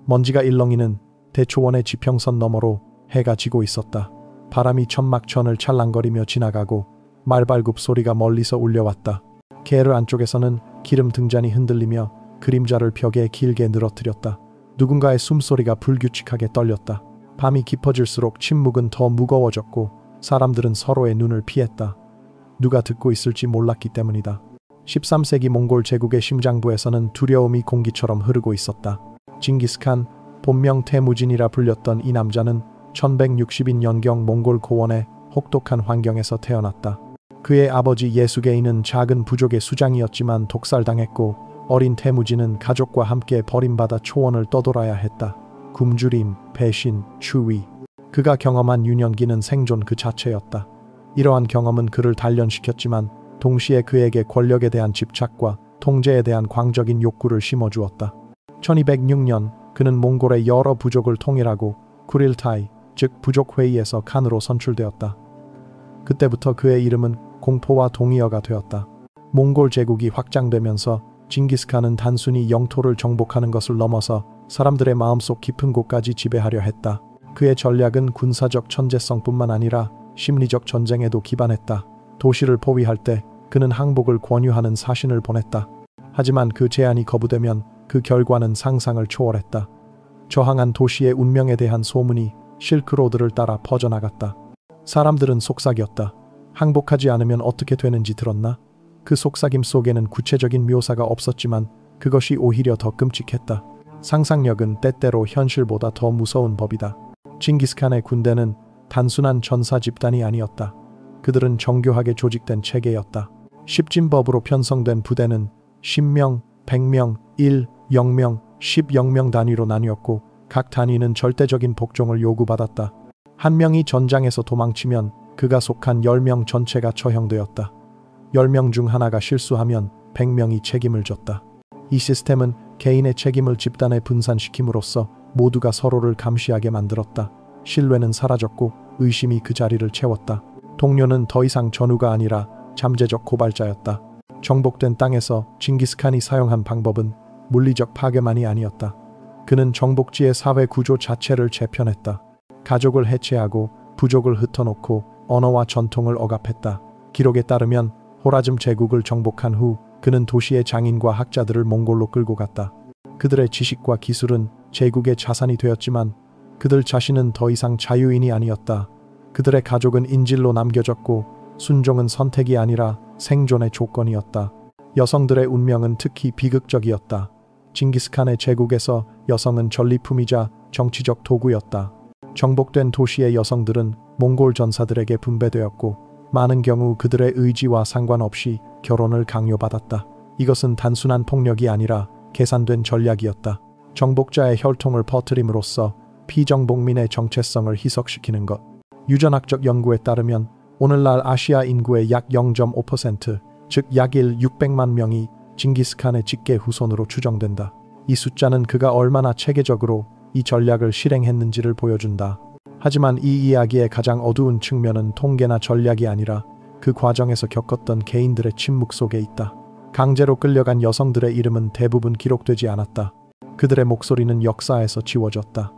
먼지가 일렁이는 대초원의 지평선 너머로 해가 지고 있었다. 바람이 천막천을 찰랑거리며 지나가고 말발굽 소리가 멀리서 울려왔다. 게르 안쪽에서는 기름 등잔이 흔들리며 그림자를 벽에 길게 늘어뜨렸다. 누군가의 숨소리가 불규칙하게 떨렸다. 밤이 깊어질수록 침묵은 더 무거워졌고 사람들은 서로의 눈을 피했다. 누가 듣고 있을지 몰랐기 때문이다. 13세기 몽골 제국의 심장부에서는 두려움이 공기처럼 흐르고 있었다. 징기스칸, 본명 태무진이라 불렸던 이 남자는 1160년경 몽골 고원의 혹독한 환경에서 태어났다. 그의 아버지 예수게인은 작은 부족의 수장이었지만 독살당했고 어린 태무진은 가족과 함께 버림받아 초원을 떠돌아야 했다. 굶주림, 배신, 추위. 그가 경험한 유년기는 생존 그 자체였다. 이러한 경험은 그를 단련시켰지만 동시에 그에게 권력에 대한 집착과 통제에 대한 광적인 욕구를 심어주었다. 1206년 그는 몽골의 여러 부족을 통일하고 쿠릴타이, 즉 부족회의에서 칸으로 선출되었다. 그때부터 그의 이름은 공포와 동의어가 되었다. 몽골 제국이 확장되면서 징기스칸은 단순히 영토를 정복하는 것을 넘어서 사람들의 마음속 깊은 곳까지 지배하려 했다. 그의 전략은 군사적 천재성뿐만 아니라 심리적 전쟁에도 기반했다. 도시를 포위할 때 그는 항복을 권유하는 사신을 보냈다. 하지만 그 제안이 거부되면 그 결과는 상상을 초월했다. 저항한 도시의 운명에 대한 소문이 실크로드를 따라 퍼져나갔다. 사람들은 속삭였다. 항복하지 않으면 어떻게 되는지 들었나? 그 속삭임 속에는 구체적인 묘사가 없었지만 그것이 오히려 더 끔찍했다. 상상력은 때때로 현실보다 더 무서운 법이다. 징기스칸의 군대는 단순한 전사 집단이 아니었다. 그들은 정교하게 조직된 체계였다. 십진법으로 편성된 부대는 10명, 100명, 1, 0명, 10, 0명 단위로 나뉘었고 각 단위는 절대적인 복종을 요구받았다. 한 명이 전장에서 도망치면 그가 속한 10명 전체가 처형되었다. 10명 중 하나가 실수하면 100명이 책임을 졌다. 이 시스템은 개인의 책임을 집단에 분산시킴으로써 모두가 서로를 감시하게 만들었다. 신뢰는 사라졌고 의심이 그 자리를 채웠다. 동료는 더 이상 전우가 아니라 잠재적 고발자였다. 정복된 땅에서 징기스칸이 사용한 방법은 물리적 파괴만이 아니었다. 그는 정복지의 사회 구조 자체를 재편했다. 가족을 해체하고 부족을 흩어놓고 언어와 전통을 억압했다. 기록에 따르면 호라즘 제국을 정복한 후 그는 도시의 장인과 학자들을 몽골로 끌고 갔다. 그들의 지식과 기술은 제국의 자산이 되었지만 그들 자신은 더 이상 자유인이 아니었다. 그들의 가족은 인질로 남겨졌고 순종은 선택이 아니라 생존의 조건이었다. 여성들의 운명은 특히 비극적이었다. 징기스칸의 제국에서 여성은 전리품이자 정치적 도구였다. 정복된 도시의 여성들은 몽골 전사들에게 분배되었고 많은 경우 그들의 의지와 상관없이 결혼을 강요받았다. 이것은 단순한 폭력이 아니라 계산된 전략이었다. 정복자의 혈통을 퍼뜨림으로써 피정복민의 정체성을 희석시키는 것. 유전학적 연구에 따르면 오늘날 아시아 인구의 약 0.5%, 즉 약 600만 명이 징기스칸의 직계 후손으로 추정된다. 이 숫자는 그가 얼마나 체계적으로 이 전략을 실행했는지를 보여준다. 하지만 이 이야기의 가장 어두운 측면은 통계나 전략이 아니라 그 과정에서 겪었던 개인들의 침묵 속에 있다. 강제로 끌려간 여성들의 이름은 대부분 기록되지 않았다. 그들의 목소리는 역사에서 지워졌다.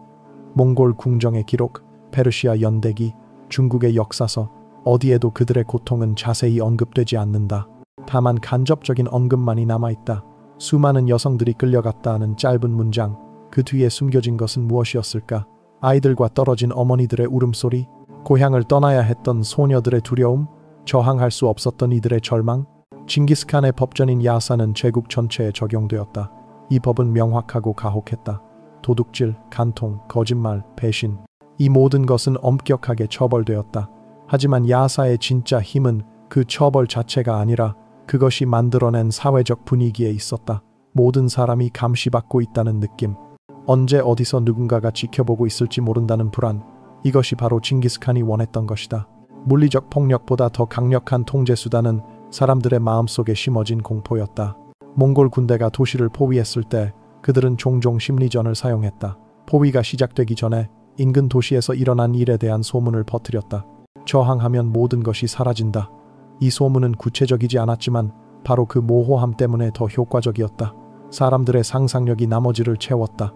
몽골 궁정의 기록, 페르시아 연대기, 중국의 역사서, 어디에도 그들의 고통은 자세히 언급되지 않는다. 다만 간접적인 언급만이 남아있다. 수많은 여성들이 끌려갔다는 짧은 문장, 그 뒤에 숨겨진 것은 무엇이었을까? 아이들과 떨어진 어머니들의 울음소리, 고향을 떠나야 했던 소녀들의 두려움, 저항할 수 없었던 이들의 절망. 징기스칸의 법전인 야사는 제국 전체에 적용되었다. 이 법은 명확하고 가혹했다. 도둑질, 간통, 거짓말, 배신, 이 모든 것은 엄격하게 처벌되었다. 하지만 야사의 진짜 힘은 그 처벌 자체가 아니라 그것이 만들어낸 사회적 분위기에 있었다. 모든 사람이 감시받고 있다는 느낌. 언제 어디서 누군가가 지켜보고 있을지 모른다는 불안. 이것이 바로 징기스칸이 원했던 것이다. 물리적 폭력보다 더 강력한 통제수단은 사람들의 마음속에 심어진 공포였다. 몽골 군대가 도시를 포위했을 때 그들은 종종 심리전을 사용했다. 포위가 시작되기 전에 인근 도시에서 일어난 일에 대한 소문을 퍼뜨렸다. 저항하면 모든 것이 사라진다. 이 소문은 구체적이지 않았지만 바로 그 모호함 때문에 더 효과적이었다. 사람들의 상상력이 나머지를 채웠다.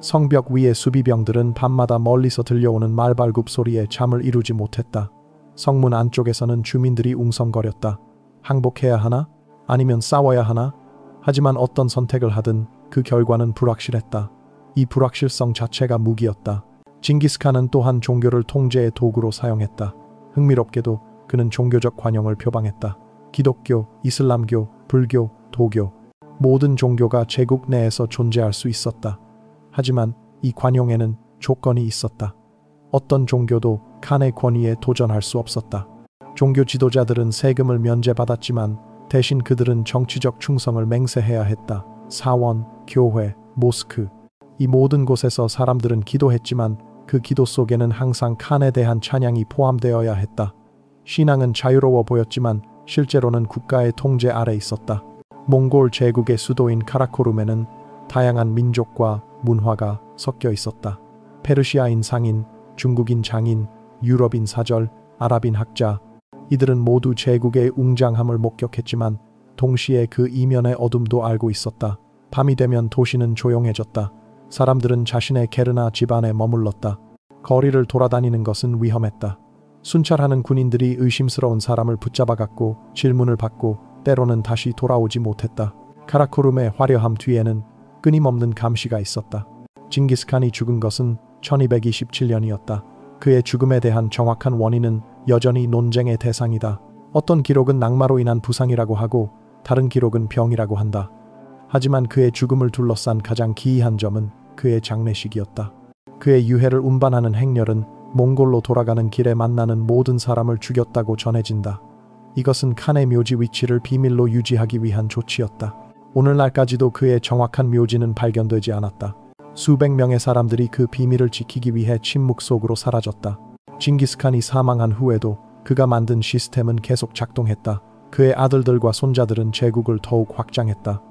성벽 위의 수비병들은 밤마다 멀리서 들려오는 말발굽 소리에 잠을 이루지 못했다. 성문 안쪽에서는 주민들이 웅성거렸다. 항복해야 하나? 아니면 싸워야 하나? 하지만 어떤 선택을 하든 그 결과는 불확실했다. 이 불확실성 자체가 무기였다. 징기스칸은 또한 종교를 통제의 도구로 사용했다. 흥미롭게도 그는 종교적 관용을 표방했다. 기독교, 이슬람교, 불교, 도교 모든 종교가 제국 내에서 존재할 수 있었다. 하지만 이 관용에는 조건이 있었다. 어떤 종교도 칸의 권위에 도전할 수 없었다. 종교 지도자들은 세금을 면제받았지만 대신 그들은 정치적 충성을 맹세해야 했다. 사원, 교회, 모스크 이 모든 곳에서 사람들은 기도했지만 그 기도 속에는 항상 칸에 대한 찬양이 포함되어야 했다. 신앙은 자유로워 보였지만 실제로는 국가의 통제 아래 있었다. 몽골 제국의 수도인 카라코룸에는 다양한 민족과 문화가 섞여 있었다. 페르시아인 상인, 중국인 장인, 유럽인 사절, 아랍인 학자 이들은 모두 제국의 웅장함을 목격했지만 동시에 그 이면의 어둠도 알고 있었다. 밤이 되면 도시는 조용해졌다. 사람들은 자신의 게르나 집안에 머물렀다. 거리를 돌아다니는 것은 위험했다. 순찰하는 군인들이 의심스러운 사람을 붙잡아갔고 질문을 받고 때로는 다시 돌아오지 못했다. 카라코룸의 화려함 뒤에는 끊임없는 감시가 있었다. 징기스칸이 죽은 것은 1227년이었다. 그의 죽음에 대한 정확한 원인은 여전히 논쟁의 대상이다. 어떤 기록은 낙마로 인한 부상이라고 하고 다른 기록은 병이라고 한다. 하지만 그의 죽음을 둘러싼 가장 기이한 점은 그의 장례식이었다. 그의 유해를 운반하는 행렬은 몽골로 돌아가는 길에 만나는 모든 사람을 죽였다고 전해진다. 이것은 칸의 묘지 위치를 비밀로 유지하기 위한 조치였다. 오늘날까지도 그의 정확한 묘지는 발견되지 않았다. 수백 명의 사람들이 그 비밀을 지키기 위해 침묵 속으로 사라졌다. 징기스칸이 사망한 후에도 그가 만든 시스템은 계속 작동했다. 그의 아들들과 손자들은 제국을 더욱 확장했다.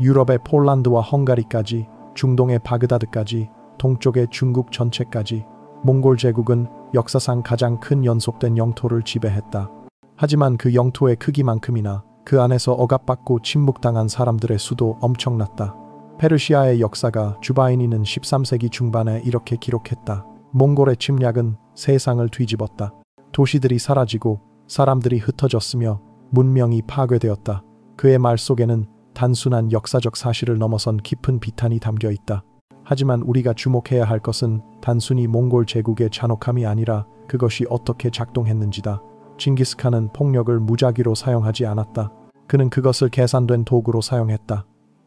유럽의 폴란드와 헝가리까지, 중동의 바그다드까지, 동쪽의 중국 전체까지 몽골 제국은 역사상 가장 큰 연속된 영토를 지배했다. 하지만 그 영토의 크기만큼이나 그 안에서 억압받고 침묵당한 사람들의 수도 엄청났다. 페르시아의 역사가 주바이니는 13세기 중반에 이렇게 기록했다. 몽골의 침략은 세상을 뒤집었다. 도시들이 사라지고 사람들이 흩어졌으며 문명이 파괴되었다. 그의 말 속에는 단순한 역사적 사실을 넘어선 깊은 비탄이 담겨 있다. 하지만 우리가 주목해야 할 것은 단순히 몽골 제국의 잔혹함이 아니라 그것이 어떻게 작동했는지다. 징기스칸은 폭력을 무작위로 사용하지 않았다. 그는 그것을 계산된 도구로 사용했다.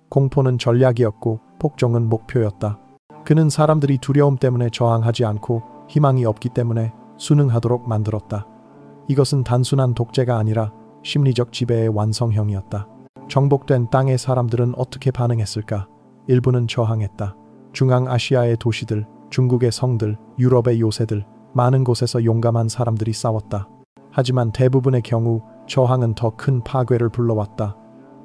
공포는 전략이었고 폭정은 목표였다. 그는 사람들이 두려움 때문에 저항하지 않고 희망이 없기 때문에 순응하도록 만들었다. 이것은 단순한 독재가 아니라 심리적 지배의 완성형이었다. 정복된 땅의 사람들은 어떻게 반응했을까? 일부는 저항했다. 중앙아시아의 도시들, 중국의 성들, 유럽의 요새들, 많은 곳에서 용감한 사람들이 싸웠다. 하지만 대부분의 경우 저항은 더 큰 파괴를 불러왔다.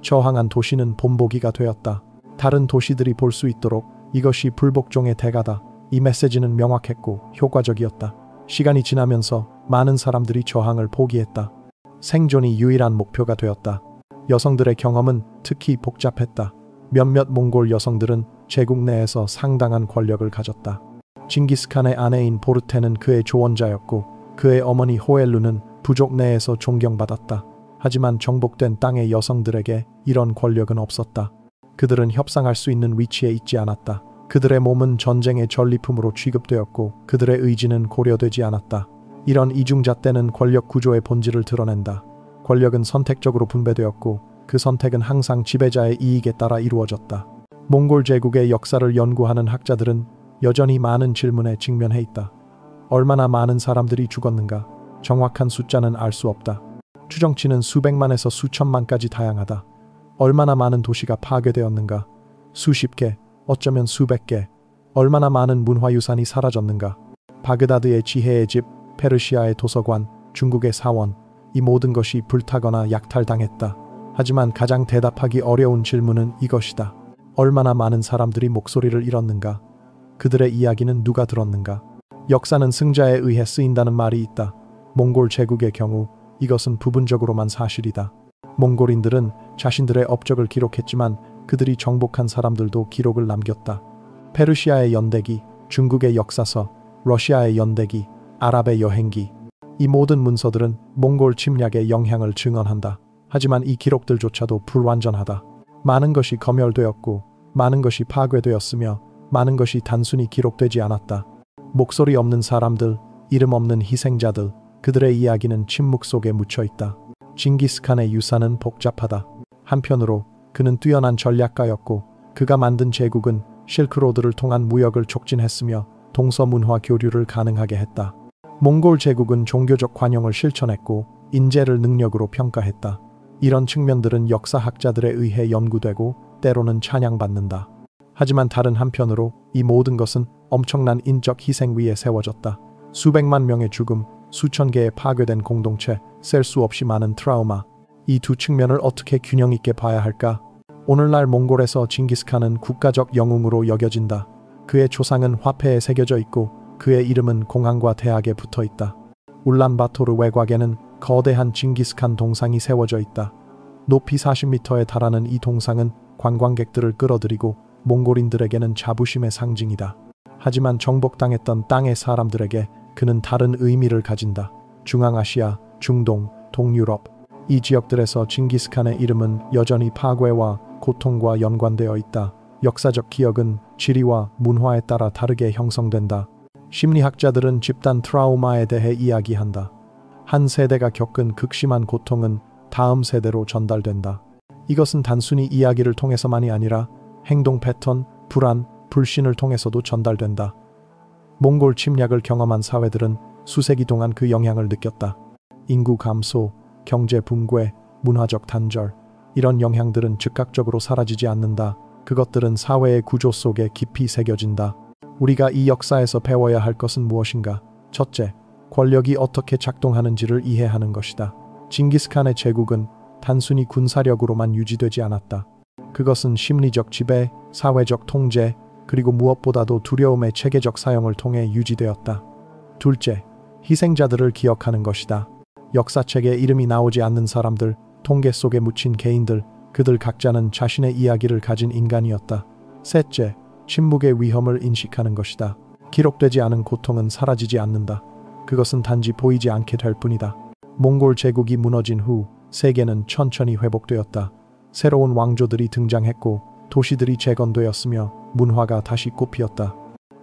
저항한 도시는 본보기가 되었다. 다른 도시들이 볼 수 있도록 이것이 불복종의 대가다. 이 메시지는 명확했고 효과적이었다. 시간이 지나면서 많은 사람들이 저항을 포기했다. 생존이 유일한 목표가 되었다. 여성들의 경험은 특히 복잡했다. 몇몇 몽골 여성들은 제국 내에서 상당한 권력을 가졌다. 징기스칸의 아내인 보르테는 그의 조언자였고 그의 어머니 호엘루는 부족 내에서 존경받았다. 하지만 정복된 땅의 여성들에게 이런 권력은 없었다. 그들은 협상할 수 있는 위치에 있지 않았다. 그들의 몸은 전쟁의 전리품으로 취급되었고 그들의 의지는 고려되지 않았다. 이런 이중잣대는 권력 구조의 본질을 드러낸다. 권력은 선택적으로 분배되었고 그 선택은 항상 지배자의 이익에 따라 이루어졌다. 몽골 제국의 역사를 연구하는 학자들은 여전히 많은 질문에 직면해 있다. 얼마나 많은 사람들이 죽었는가? 정확한 숫자는 알 수 없다. 추정치는 수백만에서 수천만까지 다양하다. 얼마나 많은 도시가 파괴되었는가? 수십 개, 어쩌면 수백 개. 얼마나 많은 문화유산이 사라졌는가? 바그다드의 지혜의 집, 페르시아의 도서관, 중국의 사원, 이 모든 것이 불타거나 약탈당했다. 하지만 가장 대답하기 어려운 질문은 이것이다. 얼마나 많은 사람들이 목소리를 잃었는가? 그들의 이야기는 누가 들었는가? 역사는 승자에 의해 쓰인다는 말이 있다. 몽골 제국의 경우 이것은 부분적으로만 사실이다. 몽골인들은 자신들의 업적을 기록했지만 그들이 정복한 사람들도 기록을 남겼다. 페르시아의 연대기, 중국의 역사서, 러시아의 연대기, 아랍의 여행기. 이 모든 문서들은 몽골 침략의 영향을 증언한다. 하지만 이 기록들조차도 불완전하다. 많은 것이 검열되었고 많은 것이 파괴되었으며 많은 것이 단순히 기록되지 않았다. 목소리 없는 사람들, 이름 없는 희생자들, 그들의 이야기는 침묵 속에 묻혀있다. 징기스칸의 유산은 복잡하다. 한편으로 그는 뛰어난 전략가였고 그가 만든 제국은 실크로드를 통한 무역을 촉진했으며 동서문화 교류를 가능하게 했다. 몽골 제국은 종교적 관용을 실천했고 인재를 능력으로 평가했다. 이런 측면들은 역사학자들에 의해 연구되고 때로는 찬양받는다. 하지만 다른 한편으로 이 모든 것은 엄청난 인적 희생 위에 세워졌다. 수백만 명의 죽음, 수천 개의 파괴된 공동체, 셀 수 없이 많은 트라우마. 이 두 측면을 어떻게 균형 있게 봐야 할까? 오늘날 몽골에서 징기스칸은 국가적 영웅으로 여겨진다. 그의 조상은 화폐에 새겨져 있고 그의 이름은 공항과 대학에 붙어 있다. 울란바토르 외곽에는 거대한 징기스칸 동상이 세워져 있다. 높이 40m에 달하는 이 동상은 관광객들을 끌어들이고 몽골인들에게는 자부심의 상징이다. 하지만 정복당했던 땅의 사람들에게 그는 다른 의미를 가진다. 중앙아시아, 중동, 동유럽 이 지역들에서 징기스칸의 이름은 여전히 파괴와 고통과 연관되어 있다. 역사적 기억은 지리와 문화에 따라 다르게 형성된다. 심리학자들은 집단 트라우마에 대해 이야기한다. 한 세대가 겪은 극심한 고통은 다음 세대로 전달된다. 이것은 단순히 이야기를 통해서만이 아니라 행동 패턴, 불안, 불신을 통해서도 전달된다. 몽골 침략을 경험한 사회들은 수세기 동안 그 영향을 느꼈다. 인구 감소, 경제 붕괴, 문화적 단절, 이런 영향들은 즉각적으로 사라지지 않는다. 그것들은 사회의 구조 속에 깊이 새겨진다. 우리가 이 역사에서 배워야 할 것은 무엇인가? 첫째, 권력이 어떻게 작동하는지를 이해하는 것이다. 징기스칸의 제국은 단순히 군사력으로만 유지되지 않았다. 그것은 심리적 지배, 사회적 통제, 그리고 무엇보다도 두려움의 체계적 사용을 통해 유지되었다. 둘째, 희생자들을 기억하는 것이다. 역사책에 이름이 나오지 않는 사람들, 통계 속에 묻힌 개인들, 그들 각자는 자신의 이야기를 가진 인간이었다. 셋째, 침묵의 위험을 인식하는 것이다. 기록되지 않은 고통은 사라지지 않는다. 그것은 단지 보이지 않게 될 뿐이다. 몽골 제국이 무너진 후 세계는 천천히 회복되었다. 새로운 왕조들이 등장했고 도시들이 재건되었으며 문화가 다시 꽃피었다.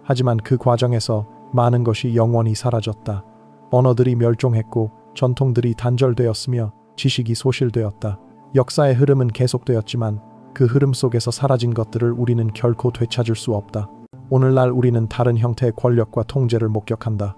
하지만 그 과정에서 많은 것이 영원히 사라졌다. 언어들이 멸종했고 전통들이 단절되었으며 지식이 소실되었다. 역사의 흐름은 계속되었지만 그 흐름 속에서 사라진 것들을 우리는 결코 되찾을 수 없다. 오늘날 우리는 다른 형태의 권력과 통제를 목격한다.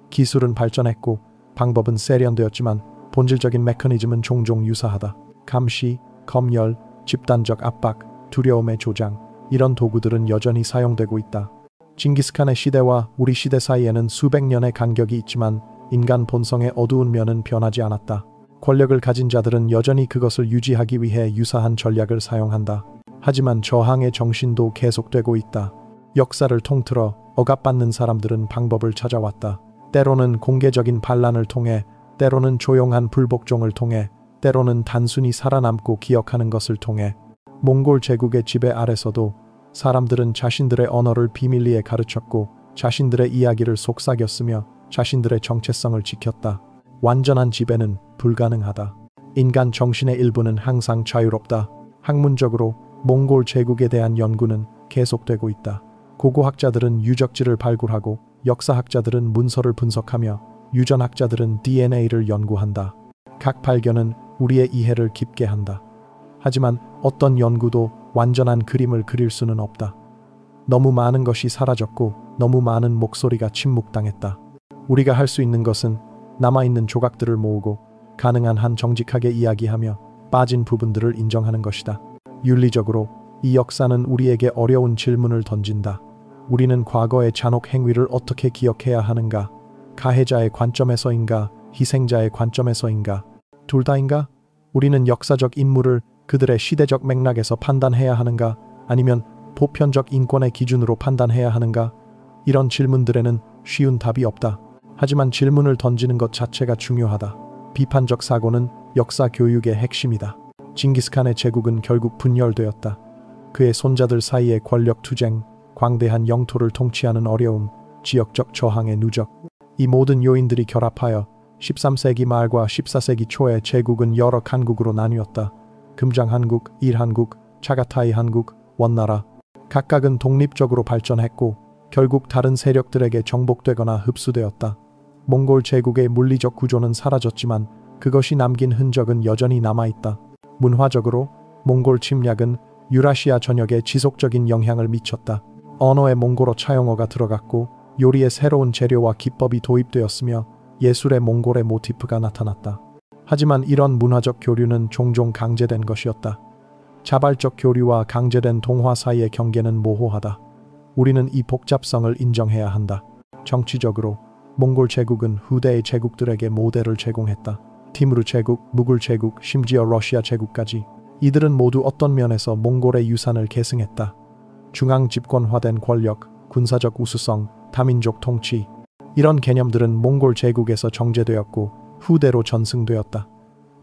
기술은 발전했고 방법은 세련되었지만 본질적인 메커니즘은 종종 유사하다. 감시, 검열, 집단적 압박, 두려움의 조장, 이런 도구들은 여전히 사용되고 있다. 징기스칸의 시대와 우리 시대 사이에는 수백 년의 간격이 있지만 인간 본성의 어두운 면은 변하지 않았다. 권력을 가진 자들은 여전히 그것을 유지하기 위해 유사한 전략을 사용한다. 하지만 저항의 정신도 계속되고 있다. 역사를 통틀어 억압받는 사람들은 방법을 찾아왔다. 때로는 공개적인 반란을 통해, 때로는 조용한 불복종을 통해, 때로는 단순히 살아남고 기억하는 것을 통해. 몽골 제국의 지배 아래서도 사람들은 자신들의 언어를 비밀리에 가르쳤고 자신들의 이야기를 속삭였으며 자신들의 정체성을 지켰다. 완전한 지배는 불가능하다. 인간 정신의 일부는 항상 자유롭다. 학문적으로 몽골 제국에 대한 연구는 계속되고 있다. 고고학자들은 유적지를 발굴하고 역사학자들은 문서를 분석하며 유전학자들은 DNA를 연구한다. 각 발견은 우리의 이해를 깊게 한다. 하지만 어떤 연구도 완전한 그림을 그릴 수는 없다. 너무 많은 것이 사라졌고 너무 많은 목소리가 침묵당했다. 우리가 할 수 있는 것은 남아있는 조각들을 모으고 가능한 한 정직하게 이야기하며 빠진 부분들을 인정하는 것이다. 윤리적으로 이 역사는 우리에게 어려운 질문을 던진다. 우리는 과거의 잔혹 행위를 어떻게 기억해야 하는가? 가해자의 관점에서인가? 희생자의 관점에서인가? 둘 다인가? 우리는 역사적 인물을 그들의 시대적 맥락에서 판단해야 하는가? 아니면 보편적 인권의 기준으로 판단해야 하는가? 이런 질문들에는 쉬운 답이 없다. 하지만 질문을 던지는 것 자체가 중요하다. 비판적 사고는 역사 교육의 핵심이다. 징기스칸의 제국은 결국 분열되었다. 그의 손자들 사이의 권력 투쟁, 광대한 영토를 통치하는 어려움, 지역적 저항의 누적, 이 모든 요인들이 결합하여 13세기 말과 14세기 초에 제국은 여러 칸국으로 나뉘었다. 금장한국, 일한국, 차가타이 한국, 원나라. 각각은 독립적으로 발전했고 결국 다른 세력들에게 정복되거나 흡수되었다. 몽골 제국의 물리적 구조는 사라졌지만 그것이 남긴 흔적은 여전히 남아있다. 문화적으로 몽골 침략은 유라시아 전역에 지속적인 영향을 미쳤다. 언어에 몽골어 차용어가 들어갔고 요리에 새로운 재료와 기법이 도입되었으며 예술에 몽골의 모티프가 나타났다. 하지만 이런 문화적 교류는 종종 강제된 것이었다. 자발적 교류와 강제된 동화 사이의 경계는 모호하다. 우리는 이 복잡성을 인정해야 한다. 정치적으로 몽골 제국은 후대의 제국들에게 모델을 제공했다. 티무르 제국, 무굴 제국, 심지어 러시아 제국까지. 이들은 모두 어떤 면에서 몽골의 유산을 계승했다. 중앙 집권화된 권력, 군사적 우수성, 다민족 통치. 이런 개념들은 몽골 제국에서 정제되었고 후대로 전승되었다.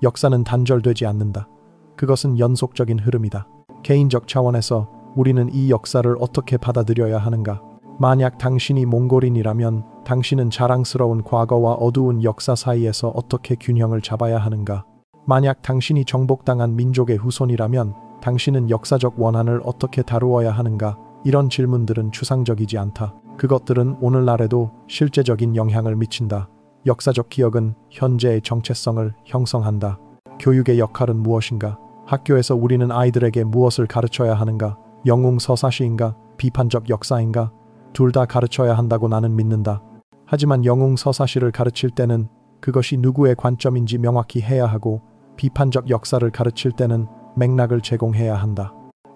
역사는 단절되지 않는다. 그것은 연속적인 흐름이다. 개인적 차원에서 우리는 이 역사를 어떻게 받아들여야 하는가? 만약 당신이 몽골인이라면 당신은 자랑스러운 과거와 어두운 역사 사이에서 어떻게 균형을 잡아야 하는가? 만약 당신이 정복당한 민족의 후손이라면 당신은 역사적 원한을 어떻게 다루어야 하는가? 이런 질문들은 추상적이지 않다. 그것들은 오늘날에도 실제적인 영향을 미친다. 역사적 기억은 현재의 정체성을 형성한다. 교육의 역할은 무엇인가? 학교에서 우리는 아이들에게 무엇을 가르쳐야 하는가? 영웅 서사시인가? 비판적 역사인가? 둘 다 가르쳐야 한다고 나는 믿는다. 하지만 영웅 서사시를 가르칠 때는 그것이 누구의 관점인지 명확히 해야 하고 비판적 역사를 가르칠 때는 맥락을 제공해야 한다.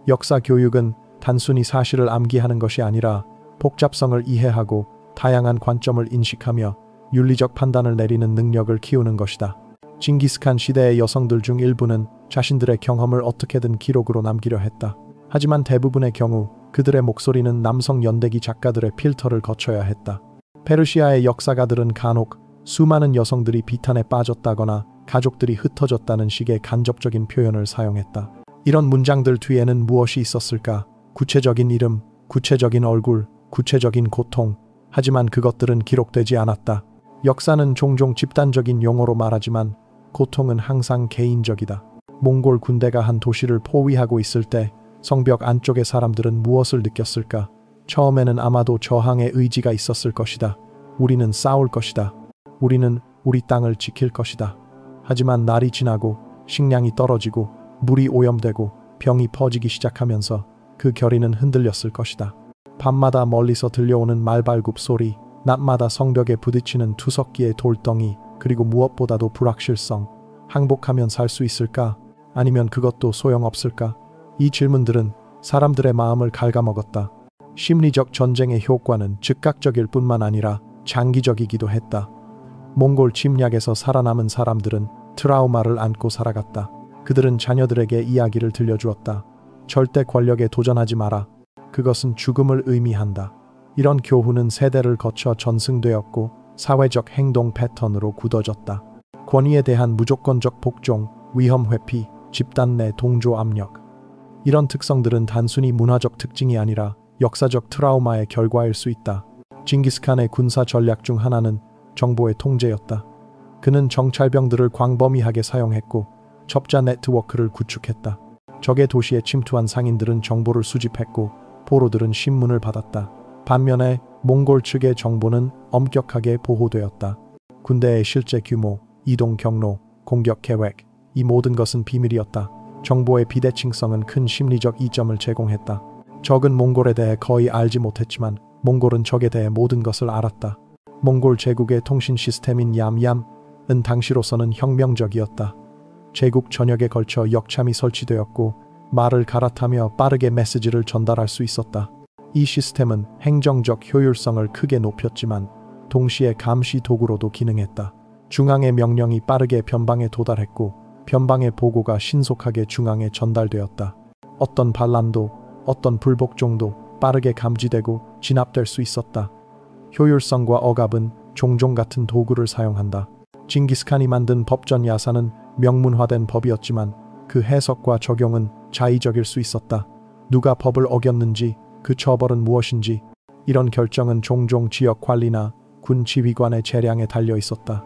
역사 교육은 단순히 사실을 암기하는 것이 아니라 복잡성을 이해하고 다양한 관점을 인식하며 윤리적 판단을 내리는 능력을 키우는 것이다. 징기스칸 시대의 여성들 중 일부는 자신들의 경험을 어떻게든 기록으로 남기려 했다. 하지만 대부분의 경우 그들의 목소리는 남성 연대기 작가들의 필터를 거쳐야 했다. 페르시아의 역사가들은 간혹 수많은 여성들이 비탄에 빠졌다거나 가족들이 흩어졌다는 식의 간접적인 표현을 사용했다. 이런 문장들 뒤에는 무엇이 있었을까? 구체적인 이름, 구체적인 얼굴, 구체적인 고통. 하지만 그것들은 기록되지 않았다. 역사는 종종 집단적인 용어로 말하지만 고통은 항상 개인적이다. 몽골 군대가 한 도시를 포위하고 있을 때 성벽 안쪽의 사람들은 무엇을 느꼈을까? 처음에는 아마도 저항의 의지가 있었을 것이다. 우리는 싸울 것이다. 우리는 우리 땅을 지킬 것이다. 하지만 날이 지나고 식량이 떨어지고 물이 오염되고 병이 퍼지기 시작하면서 그 결의는 흔들렸을 것이다. 밤마다 멀리서 들려오는 말발굽 소리, 낮마다 성벽에 부딪히는 투석기의 돌덩이, 그리고 무엇보다도 불확실성. 항복하면 살 수 있을까? 아니면 그것도 소용없을까? 이 질문들은 사람들의 마음을 갉아먹었다. 심리적 전쟁의 효과는 즉각적일 뿐만 아니라 장기적이기도 했다. 몽골 침략에서 살아남은 사람들은 트라우마를 안고 살아갔다. 그들은 자녀들에게 이야기를 들려주었다. 절대 권력에 도전하지 마라. 그것은 죽음을 의미한다. 이런 교훈은 세대를 거쳐 전승되었고 사회적 행동 패턴으로 굳어졌다. 권위에 대한 무조건적 복종, 위험 회피, 집단 내 동조 압력. 이런 특성들은 단순히 문화적 특징이 아니라 역사적 트라우마의 결과일 수 있다. 징기스칸의 군사 전략 중 하나는 정보의 통제였다. 그는 정찰병들을 광범위하게 사용했고 첩자 네트워크를 구축했다. 적의 도시에 침투한 상인들은 정보를 수집했고 포로들은 신문을 받았다. 반면에 몽골 측의 정보는 엄격하게 보호되었다. 군대의 실제 규모, 이동 경로, 공격 계획, 이 모든 것은 비밀이었다. 정보의 비대칭성은 큰 심리적 이점을 제공했다. 적은 몽골에 대해 거의 알지 못했지만 몽골은 적에 대해 모든 것을 알았다. 몽골 제국의 통신 시스템인 얌얌은 당시로서는 혁명적이었다. 제국 전역에 걸쳐 역참이 설치되었고 말을 갈아타며 빠르게 메시지를 전달할 수 있었다. 이 시스템은 행정적 효율성을 크게 높였지만 동시에 감시 도구로도 기능했다. 중앙의 명령이 빠르게 변방에 도달했고 변방의 보고가 신속하게 중앙에 전달되었다. 어떤 반란도 어떤 불복종도 빠르게 감지되고 진압될 수 있었다. 효율성과 억압은 종종 같은 도구를 사용한다. 징기스칸이 만든 법전 야사는 명문화된 법이었지만 그 해석과 적용은 자의적일 수 있었다. 누가 법을 어겼는지, 그 처벌은 무엇인지. 이런 결정은 종종 지역 관리나 군 지휘관의 재량에 달려 있었다.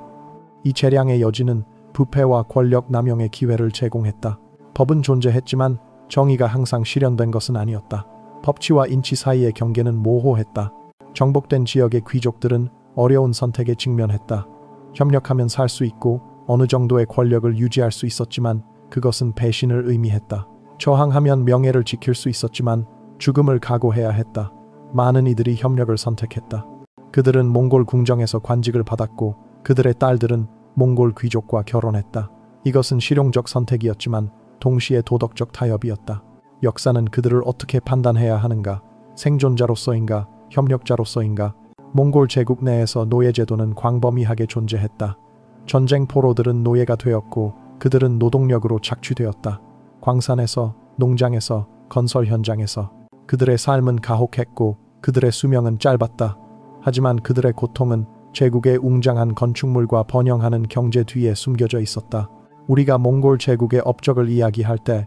이 재량의 여지는 부패와 권력 남용의 기회를 제공했다. 법은 존재했지만 정의가 항상 실현된 것은 아니었다. 법치와 인치 사이의 경계는 모호했다. 정복된 지역의 귀족들은 어려운 선택에 직면했다. 협력하면 살 수 있고 어느 정도의 권력을 유지할 수 있었지만 그것은 배신을 의미했다. 저항하면 명예를 지킬 수 있었지만 죽음을 각오해야 했다. 많은 이들이 협력을 선택했다. 그들은 몽골 궁정에서 관직을 받았고 그들의 딸들은 몽골 귀족과 결혼했다. 이것은 실용적 선택이었지만 동시에 도덕적 타협이었다. 역사는 그들을 어떻게 판단해야 하는가? 생존자로서인가? 협력자로서인가? 몽골 제국 내에서 노예제도는 광범위하게 존재했다. 전쟁 포로들은 노예가 되었고 그들은 노동력으로 착취되었다. 광산에서, 농장에서, 건설 현장에서 그들의 삶은 가혹했고 그들의 수명은 짧았다. 하지만 그들의 고통은 제국의 웅장한 건축물과 번영하는 경제 뒤에 숨겨져 있었다. 우리가 몽골 제국의 업적을 이야기할 때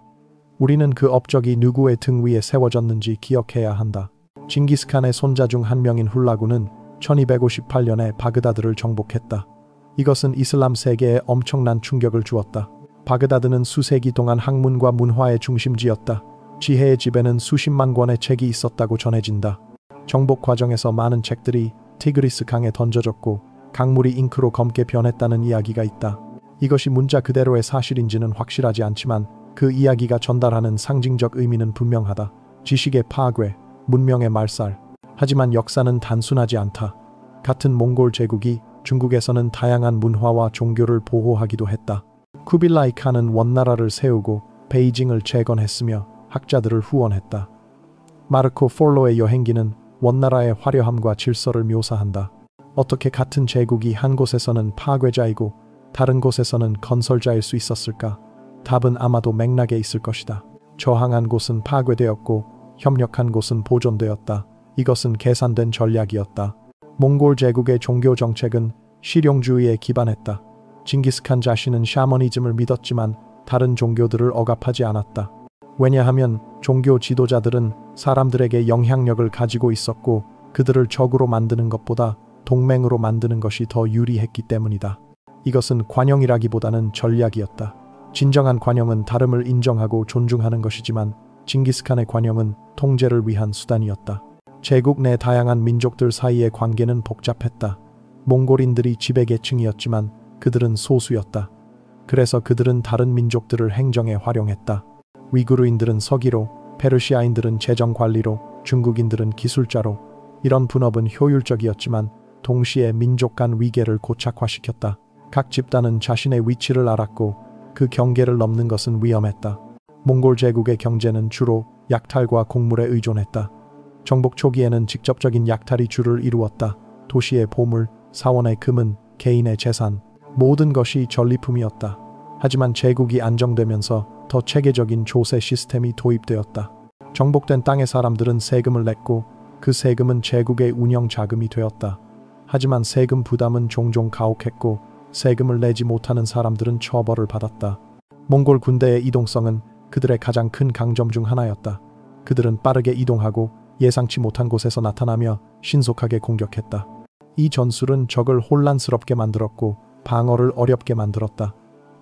우리는 그 업적이 누구의 등 위에 세워졌는지 기억해야 한다. 징기스칸의 손자 중 한 명인 훌라구는 1258년에 바그다드를 정복했다. 이것은 이슬람 세계에 엄청난 충격을 주었다. 바그다드는 수세기 동안 학문과 문화의 중심지였다. 지혜의 집에는 수십만 권의 책이 있었다고 전해진다. 정복 과정에서 많은 책들이 티그리스 강에 던져졌고 강물이 잉크로 검게 변했다는 이야기가 있다. 이것이 문자 그대로의 사실인지는 확실하지 않지만 그 이야기가 전달하는 상징적 의미는 분명하다. 지식의 파괴, 문명의 말살. 하지만 역사는 단순하지 않다. 같은 몽골 제국이 중국에서는 다양한 문화와 종교를 보호하기도 했다. 쿠빌라이 칸은 원나라를 세우고 베이징을 재건했으며 학자들을 후원했다. 마르코 폴로의 여행기는 원나라의 화려함과 질서를 묘사한다. 어떻게 같은 제국이 한 곳에서는 파괴자이고 다른 곳에서는 건설자일 수 있었을까? 답은 아마도 맥락에 있을 것이다. 저항한 곳은 파괴되었고 협력한 곳은 보존되었다. 이것은 계산된 전략이었다. 몽골 제국의 종교 정책은 실용주의에 기반했다. 징기스칸 자신은 샤머니즘을 믿었지만 다른 종교들을 억압하지 않았다. 왜냐하면 종교 지도자들은 사람들에게 영향력을 가지고 있었고 그들을 적으로 만드는 것보다 동맹으로 만드는 것이 더 유리했기 때문이다. 이것은 관용이라기보다는 전략이었다. 진정한 관용은 다름을 인정하고 존중하는 것이지만 징기스칸의 관용은 통제를 위한 수단이었다. 제국 내 다양한 민족들 사이의 관계는 복잡했다. 몽골인들이 지배계층이었지만 그들은 소수였다. 그래서 그들은 다른 민족들을 행정에 활용했다. 위구르인들은 서기로, 페르시아인들은 재정관리로, 중국인들은 기술자로. 이런 분업은 효율적이었지만 동시에 민족 간 위계를 고착화시켰다. 각 집단은 자신의 위치를 알았고 그 경계를 넘는 것은 위험했다. 몽골 제국의 경제는 주로 약탈과 곡물에 의존했다. 정복 초기에는 직접적인 약탈이 주를 이루었다. 도시의 보물, 사원의 금은, 개인의 재산, 모든 것이 전리품이었다. 하지만 제국이 안정되면서 더 체계적인 조세 시스템이 도입되었다. 정복된 땅의 사람들은 세금을 냈고 그 세금은 제국의 운영 자금이 되었다. 하지만 세금 부담은 종종 가혹했고 세금을 내지 못하는 사람들은 처벌을 받았다. 몽골 군대의 이동성은 그들의 가장 큰 강점 중 하나였다. 그들은 빠르게 이동하고 예상치 못한 곳에서 나타나며 신속하게 공격했다. 이 전술은 적을 혼란스럽게 만들었고 방어를 어렵게 만들었다.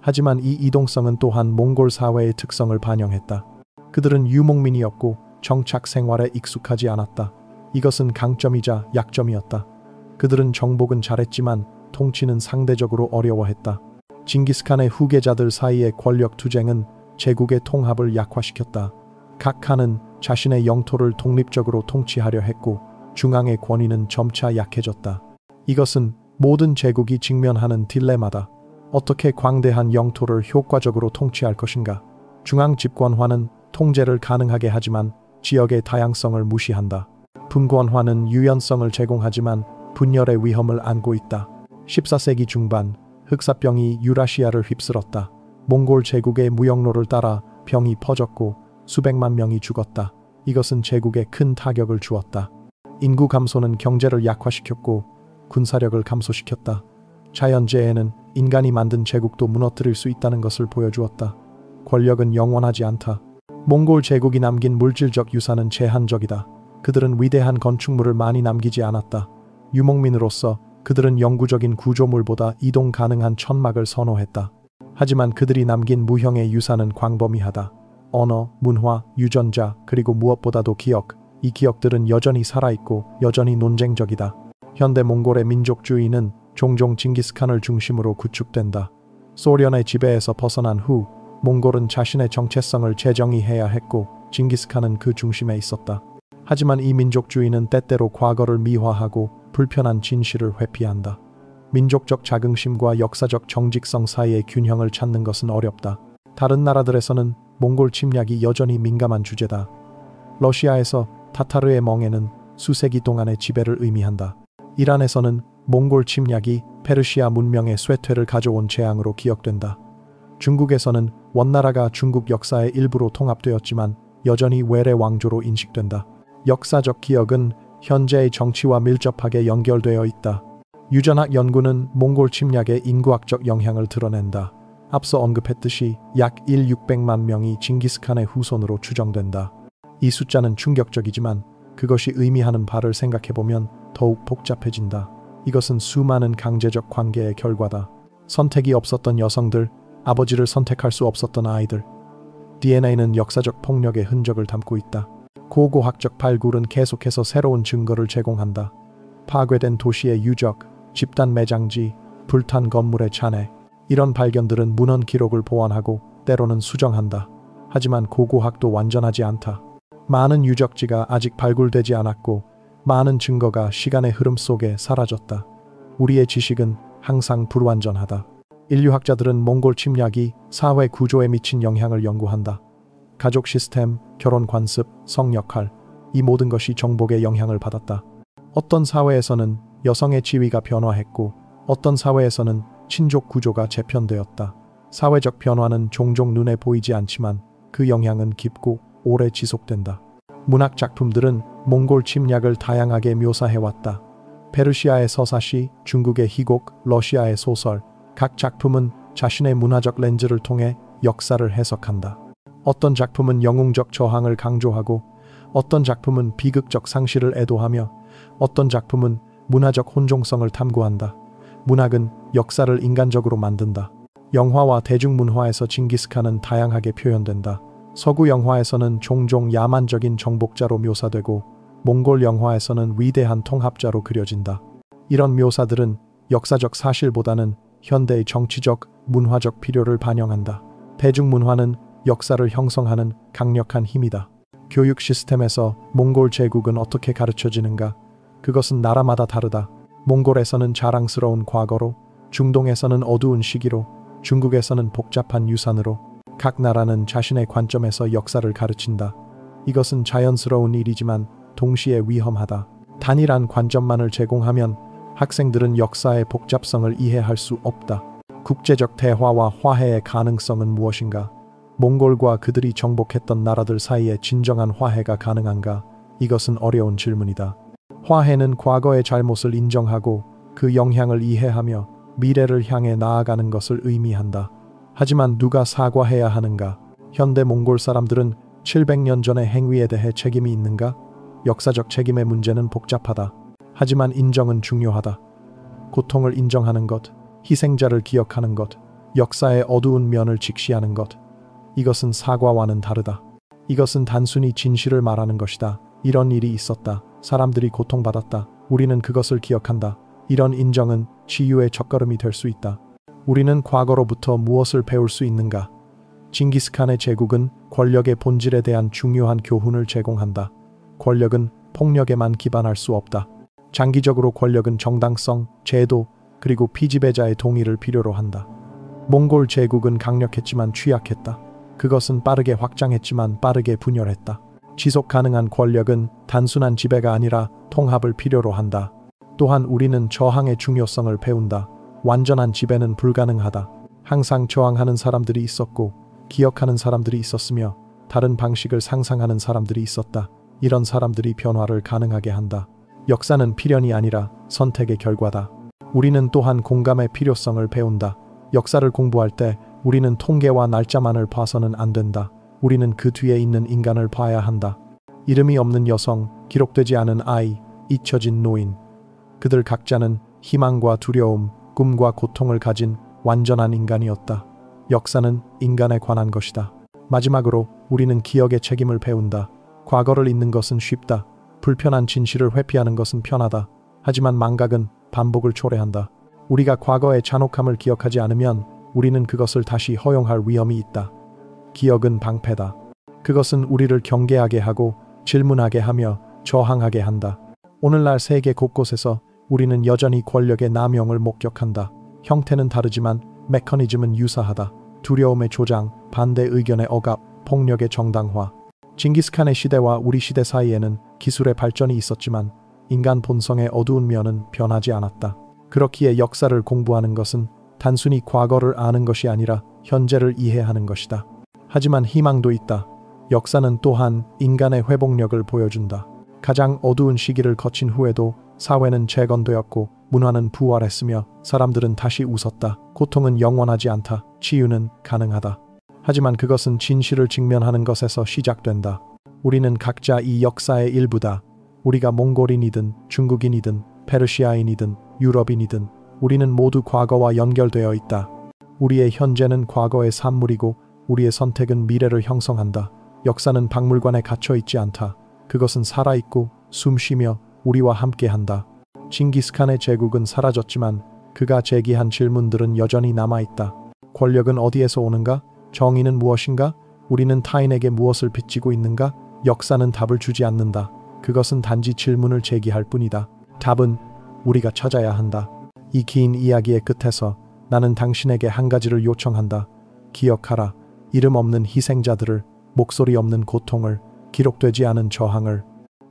하지만 이 이동성은 또한 몽골 사회의 특성을 반영했다. 그들은 유목민이었고 정착 생활에 익숙하지 않았다. 이것은 강점이자 약점이었다. 그들은 정복은 잘했지만 통치는 상대적으로 어려워했다. 징기스칸의 후계자들 사이의 권력 투쟁은 제국의 통합을 약화시켰다. 각 칸은 자신의 영토를 독립적으로 통치하려 했고 중앙의 권위는 점차 약해졌다. 이것은 모든 제국이 직면하는 딜레마다. 어떻게 광대한 영토를 효과적으로 통치할 것인가? 중앙 집권화는 통제를 가능하게 하지만 지역의 다양성을 무시한다. 분권화는 유연성을 제공하지만 분열의 위험을 안고 있다. 14세기 중반 흑사병이 유라시아를 휩쓸었다. 몽골 제국의 무역로를 따라 병이 퍼졌고 수백만 명이 죽었다. 이것은 제국에 큰 타격을 주었다. 인구 감소는 경제를 약화시켰고 군사력을 감소시켰다. 자연재해는 인간이 만든 제국도 무너뜨릴 수 있다는 것을 보여주었다. 권력은 영원하지 않다. 몽골 제국이 남긴 물질적 유산은 제한적이다. 그들은 위대한 건축물을 많이 남기지 않았다. 유목민으로서 그들은 영구적인 구조물보다 이동 가능한 천막을 선호했다. 하지만 그들이 남긴 무형의 유산은 광범위하다. 언어, 문화, 유전자, 그리고 무엇보다도 기억. 이 기억들은 여전히 살아있고 여전히 논쟁적이다. 현대 몽골의 민족주의는 종종 징기스칸을 중심으로 구축된다. 소련의 지배에서 벗어난 후 몽골은 자신의 정체성을 재정의해야 했고 징기스칸은 그 중심에 있었다. 하지만 이 민족주의는 때때로 과거를 미화하고 불편한 진실을 회피한다. 민족적 자긍심과 역사적 정직성 사이의 균형을 찾는 것은 어렵다. 다른 나라들에서는 몽골 침략이 여전히 민감한 주제다. 러시아에서 타타르의 멍에는 수세기 동안의 지배를 의미한다. 이란에서는 몽골 침략이 페르시아 문명의 쇠퇴를 가져온 재앙으로 기억된다. 중국에서는 원나라가 중국 역사의 일부로 통합되었지만 여전히 외래 왕조로 인식된다. 역사적 기억은 현재의 정치와 밀접하게 연결되어 있다. 유전학 연구는 몽골 침략의 인구학적 영향을 드러낸다. 앞서 언급했듯이 약 1,600만 명이 징기스칸의 후손으로 추정된다. 이 숫자는 충격적이지만 그것이 의미하는 바를 생각해보면 더욱 복잡해진다. 이것은 수많은 강제적 관계의 결과다. 선택이 없었던 여성들, 아버지를 선택할 수 없었던 아이들. DNA는 역사적 폭력의 흔적을 담고 있다. 고고학적 발굴은 계속해서 새로운 증거를 제공한다. 파괴된 도시의 유적, 집단 매장지, 불탄 건물의 잔해. 이런 발견들은 문헌 기록을 보완하고 때로는 수정한다. 하지만 고고학도 완전하지 않다. 많은 유적지가 아직 발굴되지 않았고 많은 증거가 시간의 흐름 속에 사라졌다. 우리의 지식은 항상 불완전하다. 인류학자들은 몽골 침략이 사회 구조에 미친 영향을 연구한다. 가족 시스템, 결혼 관습, 성 역할, 이 모든 것이 정복의 영향을 받았다. 어떤 사회에서는 여성의 지위가 변화했고 어떤 사회에서는 친족 구조가 재편되었다. 사회적 변화는 종종 눈에 보이지 않지만 그 영향은 깊고 오래 지속된다. 문학 작품들은 몽골 침략을 다양하게 묘사해왔다. 페르시아의 서사시, 중국의 희곡, 러시아의 소설, 각 작품은 자신의 문화적 렌즈를 통해 역사를 해석한다. 어떤 작품은 영웅적 저항을 강조하고 어떤 작품은 비극적 상실을 애도하며 어떤 작품은 문화적 혼종성을 탐구한다. 문학은 역사를 인간적으로 만든다. 영화와 대중문화에서 징기스칸은 다양하게 표현된다. 서구 영화에서는 종종 야만적인 정복자로 묘사되고 몽골 영화에서는 위대한 통합자로 그려진다. 이런 묘사들은 역사적 사실보다는 현대의 정치적, 문화적 필요를 반영한다. 대중문화는 역사를 형성하는 강력한 힘이다. 교육 시스템에서 몽골 제국은 어떻게 가르쳐지는가? 그것은 나라마다 다르다. 몽골에서는 자랑스러운 과거로, 중동에서는 어두운 시기로, 중국에서는 복잡한 유산으로 각 나라는 자신의 관점에서 역사를 가르친다. 이것은 자연스러운 일이지만 동시에 위험하다. 단일한 관점만을 제공하면 학생들은 역사의 복잡성을 이해할 수 없다. 국제적 대화와 화해의 가능성은 무엇인가? 몽골과 그들이 정복했던 나라들 사이에 진정한 화해가 가능한가? 이것은 어려운 질문이다. 화해는 과거의 잘못을 인정하고 그 영향을 이해하며 미래를 향해 나아가는 것을 의미한다. 하지만 누가 사과해야 하는가? 현대 몽골 사람들은 700년 전의 행위에 대해 책임이 있는가? 역사적 책임의 문제는 복잡하다. 하지만 인정은 중요하다. 고통을 인정하는 것, 희생자를 기억하는 것, 역사의 어두운 면을 직시하는 것. 이것은 사과와는 다르다. 이것은 단순히 진실을 말하는 것이다. 이런 일이 있었다. 사람들이 고통받았다. 우리는 그것을 기억한다. 이런 인정은 치유의 첫걸음이 될 수 있다. 우리는 과거로부터 무엇을 배울 수 있는가? 징기스칸의 제국은 권력의 본질에 대한 중요한 교훈을 제공한다. 권력은 폭력에만 기반할 수 없다. 장기적으로 권력은 정당성, 제도, 그리고 피지배자의 동의를 필요로 한다. 몽골 제국은 강력했지만 취약했다. 그것은 빠르게 확장했지만 빠르게 분열했다. 지속 가능한 권력은 단순한 지배가 아니라 통합을 필요로 한다. 또한 우리는 저항의 중요성을 배운다. 완전한 지배는 불가능하다. 항상 저항하는 사람들이 있었고 기억하는 사람들이 있었으며 다른 방식을 상상하는 사람들이 있었다. 이런 사람들이 변화를 가능하게 한다. 역사는 필연이 아니라 선택의 결과다. 우리는 또한 공감의 필요성을 배운다. 역사를 공부할 때 우리는 통계와 날짜만을 봐서는 안 된다. 우리는 그 뒤에 있는 인간을 봐야 한다. 이름이 없는 여성, 기록되지 않은 아이, 잊혀진 노인. 그들 각자는 희망과 두려움, 꿈과 고통을 가진 완전한 인간이었다. 역사는 인간에 관한 것이다. 마지막으로 우리는 기억의 책임을 배운다. 과거를 잊는 것은 쉽다. 불편한 진실을 회피하는 것은 편하다. 하지만 망각은 반복을 초래한다. 우리가 과거의 잔혹함을 기억하지 않으면 우리는 그것을 다시 허용할 위험이 있다. 기억은 방패다. 그것은 우리를 경계하게 하고 질문하게 하며 저항하게 한다. 오늘날 세계 곳곳에서 우리는 여전히 권력의 남용을 목격한다. 형태는 다르지만 메커니즘은 유사하다. 두려움의 조장, 반대 의견의 억압, 폭력의 정당화. 징기스칸의 시대와 우리 시대 사이에는 기술의 발전이 있었지만 인간 본성의 어두운 면은 변하지 않았다. 그렇기에 역사를 공부하는 것은 단순히 과거를 아는 것이 아니라 현재를 이해하는 것이다. 하지만 희망도 있다. 역사는 또한 인간의 회복력을 보여준다. 가장 어두운 시기를 거친 후에도 사회는 재건되었고 문화는 부활했으며 사람들은 다시 웃었다. 고통은 영원하지 않다. 치유는 가능하다. 하지만 그것은 진실을 직면하는 것에서 시작된다. 우리는 각자 이 역사의 일부다. 우리가 몽골인이든 중국인이든 페르시아인이든 유럽인이든 우리는 모두 과거와 연결되어 있다. 우리의 현재는 과거의 산물이고 우리의 선택은 미래를 형성한다. 역사는 박물관에 갇혀 있지 않다. 그것은 살아있고 숨쉬며 우리와 함께한다. 징기스칸의 제국은 사라졌지만 그가 제기한 질문들은 여전히 남아있다. 권력은 어디에서 오는가? 정의는 무엇인가? 우리는 타인에게 무엇을 빚지고 있는가? 역사는 답을 주지 않는다. 그것은 단지 질문을 제기할 뿐이다. 답은 우리가 찾아야 한다. 이 긴 이야기의 끝에서 나는 당신에게 한 가지를 요청한다. 기억하라. 이름 없는 희생자들을, 목소리 없는 고통을, 기록되지 않은 저항을.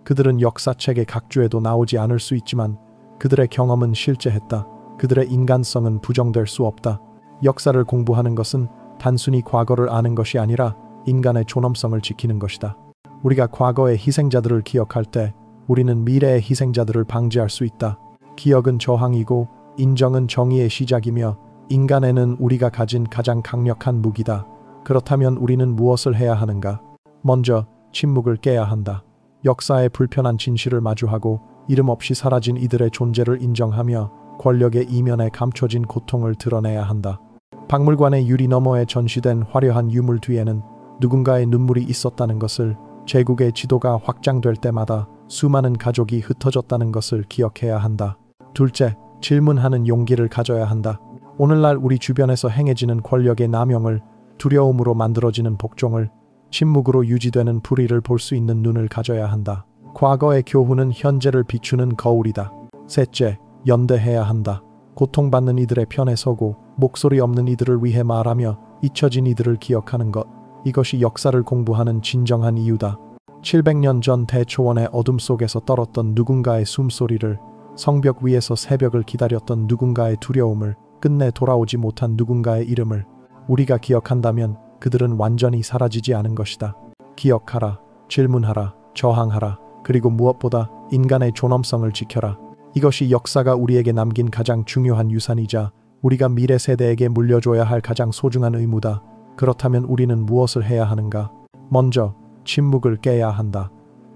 그들은 역사책의 각주에도 나오지 않을 수 있지만 그들의 경험은 실제했다. 그들의 인간성은 부정될 수 없다. 역사를 공부하는 것은 단순히 과거를 아는 것이 아니라 인간의 존엄성을 지키는 것이다. 우리가 과거의 희생자들을 기억할 때 우리는 미래의 희생자들을 방지할 수 있다. 기억은 저항이고 인정은 정의의 시작이며 인간에는 우리가 가진 가장 강력한 무기다. 그렇다면 우리는 무엇을 해야 하는가? 먼저 침묵을 깨야 한다. 역사의 불편한 진실을 마주하고 이름 없이 사라진 이들의 존재를 인정하며 권력의 이면에 감춰진 고통을 드러내야 한다. 박물관의 유리 너머에 전시된 화려한 유물 뒤에는 누군가의 눈물이 있었다는 것을, 제국의 지도가 확장될 때마다 수많은 가족이 흩어졌다는 것을 기억해야 한다. 둘째, 질문하는 용기를 가져야 한다. 오늘날 우리 주변에서 행해지는 권력의 남용을, 두려움으로 만들어지는 복종을, 침묵으로 유지되는 불의를 볼 수 있는 눈을 가져야 한다. 과거의 교훈은 현재를 비추는 거울이다. 셋째, 연대해야 한다. 고통받는 이들의 편에 서고 목소리 없는 이들을 위해 말하며 잊혀진 이들을 기억하는 것. 이것이 역사를 공부하는 진정한 이유다. 700년 전 대초원의 어둠 속에서 떨었던 누군가의 숨소리를, 성벽 위에서 새벽을 기다렸던 누군가의 두려움을, 끝내 돌아오지 못한 누군가의 이름을 우리가 기억한다면 그들은 완전히 사라지지 않은 것이다. 기억하라, 질문하라, 저항하라, 그리고 무엇보다 인간의 존엄성을 지켜라. 이것이 역사가 우리에게 남긴 가장 중요한 유산이자 우리가 미래 세대에게 물려줘야 할 가장 소중한 의무다. 그렇다면 우리는 무엇을 해야 하는가? 먼저 침묵을 깨야 한다.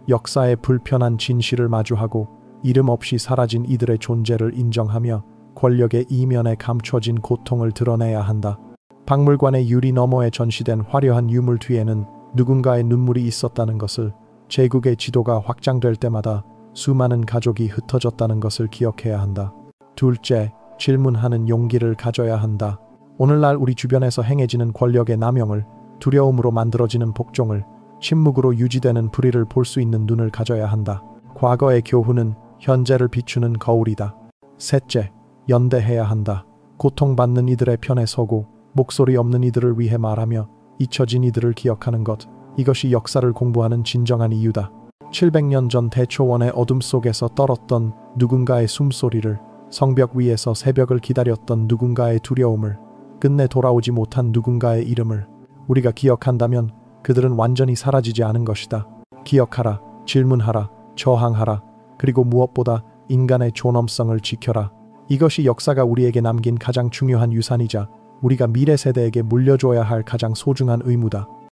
역사의 불편한 진실을 마주하고 이름 없이 사라진 이들의 존재를 인정하며 권력의 이면에 감춰진 고통을 드러내야 한다. 박물관의 유리 너머에 전시된 화려한 유물 뒤에는 누군가의 눈물이 있었다는 것을, 제국의 지도가 확장될 때마다 수많은 가족이 흩어졌다는 것을 기억해야 한다. 둘째, 질문하는 용기를 가져야 한다. 오늘날 우리 주변에서 행해지는 권력의 남용을, 두려움으로 만들어지는 복종을, 침묵으로 유지되는 불의를 볼 수 있는 눈을 가져야 한다. 과거의 교훈은 현재를 비추는 거울이다. 셋째, 연대해야 한다. 고통받는 이들의 편에 서고 목소리 없는 이들을 위해 말하며 잊혀진 이들을 기억하는 것. 이것이 역사를 공부하는 진정한 이유다. 700년 전 대초원의 어둠 속에서 떨었던 누군가의 숨소리를, 성벽 위에서 새벽을 기다렸던 누군가의 두려움을, 끝내 돌아오지 못한 누군가의 이름을 우리가 기억한다면 그들은 완전히 사라지지 않은 것이다. 기억하라, 질문하라, 저항하라, 그리고 무엇보다 인간의 존엄성을 지켜라. 이것이 역사가 우리에게 남긴 가장 중요한 유산이자 우리가 미래 세대에게 물려줘야 할 가장 소중한 의무다.